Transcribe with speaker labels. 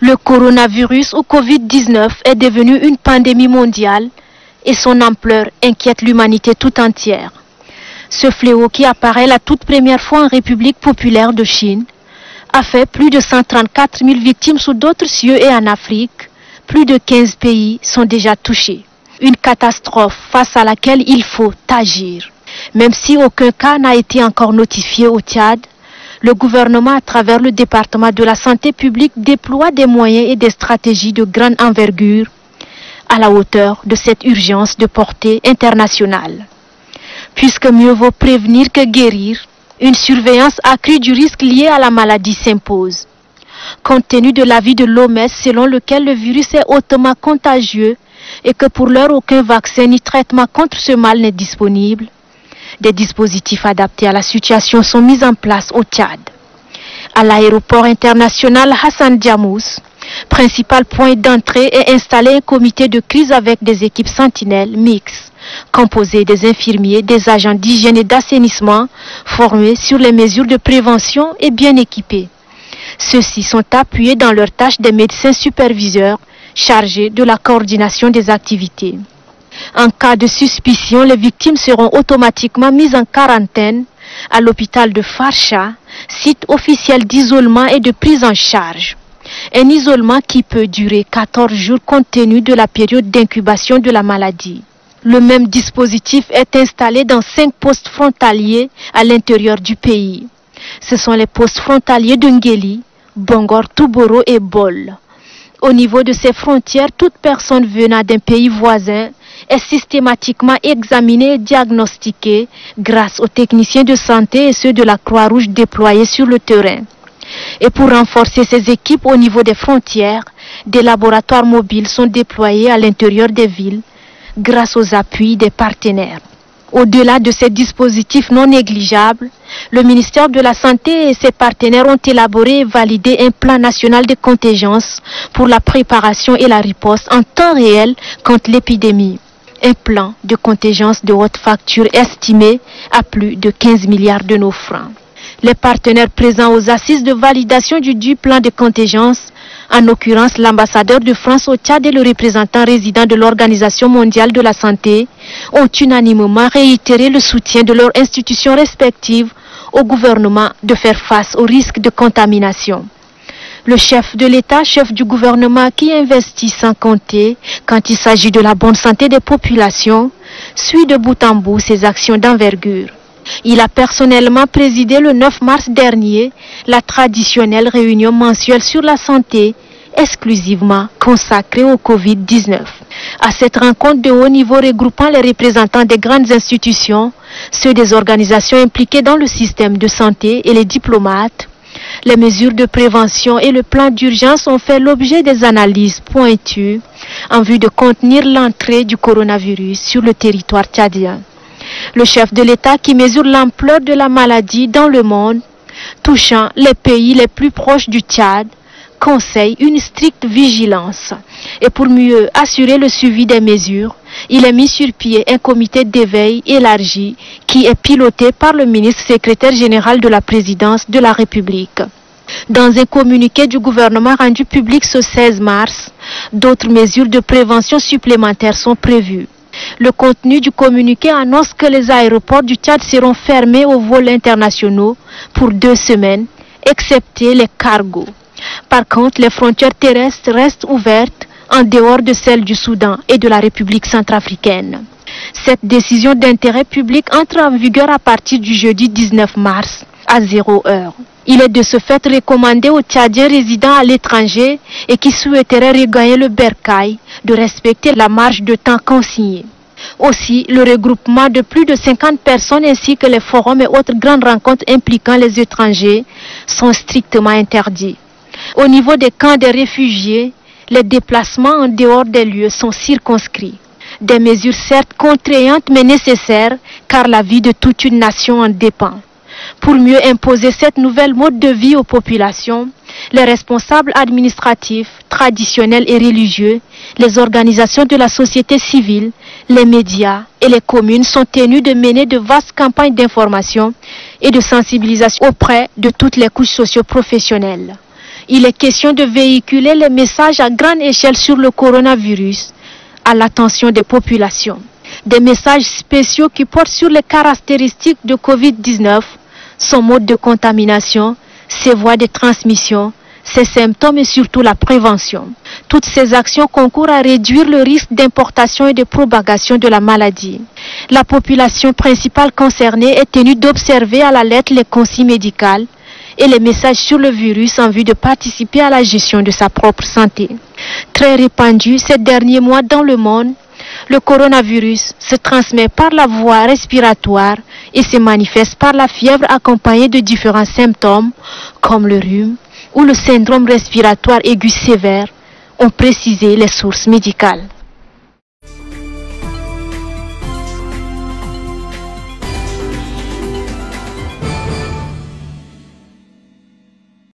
Speaker 1: Le coronavirus ou Covid-19 est devenu une pandémie mondiale et son ampleur inquiète l'humanité tout entière. Ce fléau qui apparaît la toute première fois en République populaire de Chine a fait plus de 134 000 victimes sous d'autres cieux et en Afrique. Plus de 15 pays sont déjà touchés. Une catastrophe face à laquelle il faut agir. Même si aucun cas n'a été encore notifié au Tchad, le gouvernement, à travers le département de la santé publique, déploie des moyens et des stratégies de grande envergure à la hauteur de cette urgence de portée internationale. Puisque mieux vaut prévenir que guérir, une surveillance accrue du risque lié à la maladie s'impose. Compte tenu de l'avis de l'OMS selon lequel le virus est hautement contagieux et que pour l'heure aucun vaccin ni traitement contre ce mal n'est disponible, des dispositifs adaptés à la situation sont mis en place au Tchad. À l'aéroport international Hassan Diamous, principal point d'entrée, est installé un comité de crise avec des équipes sentinelles mixtes, composées des infirmiers, des agents d'hygiène et d'assainissement, formés sur les mesures de prévention et bien équipés. Ceux-ci sont appuyés dans leurs tâches des médecins superviseurs chargés de la coordination des activités. En cas de suspicion, les victimes seront automatiquement mises en quarantaine à l'hôpital de Farsha, site officiel d'isolement et de prise en charge. Un isolement qui peut durer 14 jours compte tenu de la période d'incubation de la maladie. Le même dispositif est installé dans 5 postes frontaliers à l'intérieur du pays. Ce sont les postes frontaliers de Ngeli, Bongor, Touboro et Bol. Au niveau de ces frontières, toute personne venant d'un pays voisin est systématiquement examinée et diagnostiquée grâce aux techniciens de santé et ceux de la Croix-Rouge déployés sur le terrain. Et pour renforcer ces équipes au niveau des frontières, des laboratoires mobiles sont déployés à l'intérieur des villes grâce aux appuis des partenaires. Au-delà de ces dispositifs non négligeables, le ministère de la Santé et ses partenaires ont élaboré et validé un plan national de contingence pour la préparation et la riposte en temps réel contre l'épidémie. Un plan de contingence de haute facture estimé à plus de 15 milliards de nos francs. Les partenaires présents aux assises de validation du plan de contingence, en l'occurrence l'ambassadeur de France au Tchad et le représentant résident de l'Organisation mondiale de la santé, ont unanimement réitéré le soutien de leurs institutions respectives au gouvernement de faire face au risque de contamination. Le chef de l'État, chef du gouvernement qui investit sans compter quand il s'agit de la bonne santé des populations, suit de bout en bout ses actions d'envergure. Il a personnellement présidé le 9 mars dernier la traditionnelle réunion mensuelle sur la santé, exclusivement consacrée au Covid-19. À cette rencontre de haut niveau regroupant les représentants des grandes institutions, ceux des organisations impliquées dans le système de santé et les diplomates, les mesures de prévention et le plan d'urgence ont fait l'objet des analyses pointues en vue de contenir l'entrée du coronavirus sur le territoire tchadien. Le chef de l'État qui mesure l'ampleur de la maladie dans le monde, touchant les pays les plus proches du Tchad, conseille une stricte vigilance. Et pour mieux assurer le suivi des mesures, il a mis sur pied un comité d'éveil élargi qui est piloté par le ministre secrétaire général de la présidence de la République. Dans un communiqué du gouvernement rendu public ce 16 mars, d'autres mesures de prévention supplémentaires sont prévues. Le contenu du communiqué annonce que les aéroports du Tchad seront fermés aux vols internationaux pour 2 semaines, excepté les cargos. Par contre, les frontières terrestres restent ouvertes en dehors de celles du Soudan et de la République centrafricaine. Cette décision d'intérêt public entre en vigueur à partir du jeudi 19 mars à 0h. Il est de ce fait recommandé aux Tchadiens résidant à l'étranger et qui souhaiteraient regagner le bercail de respecter la marge de temps consignée. Aussi, le regroupement de plus de 50 personnes ainsi que les forums et autres grandes rencontres impliquant les étrangers sont strictement interdits. Au niveau des camps des réfugiés, les déplacements en dehors des lieux sont circonscrits. Des mesures certes contraignantes mais nécessaires car la vie de toute une nation en dépend. Pour mieux imposer cette nouvelle mode de vie aux populations, les responsables administratifs, traditionnels et religieux, les organisations de la société civile, les médias et les communes sont tenus de mener de vastes campagnes d'information et de sensibilisation auprès de toutes les couches socio-professionnelles. Il est question de véhiculer les messages à grande échelle sur le coronavirus à l'attention des populations. Des messages spéciaux qui portent sur les caractéristiques de Covid-19, son mode de contamination, ses voies de transmission, ses symptômes et surtout la prévention. Toutes ces actions concourent à réduire le risque d'importation et de propagation de la maladie. La population principale concernée est tenue d'observer à la lettre les consignes médicales et les messages sur le virus en vue de participer à la gestion de sa propre santé. Très répandu ces derniers mois dans le monde, le coronavirus se transmet par la voie respiratoire et se manifeste par la fièvre accompagnée de différents symptômes comme le rhume ou le syndrome respiratoire aigu sévère, ont précisé les sources médicales.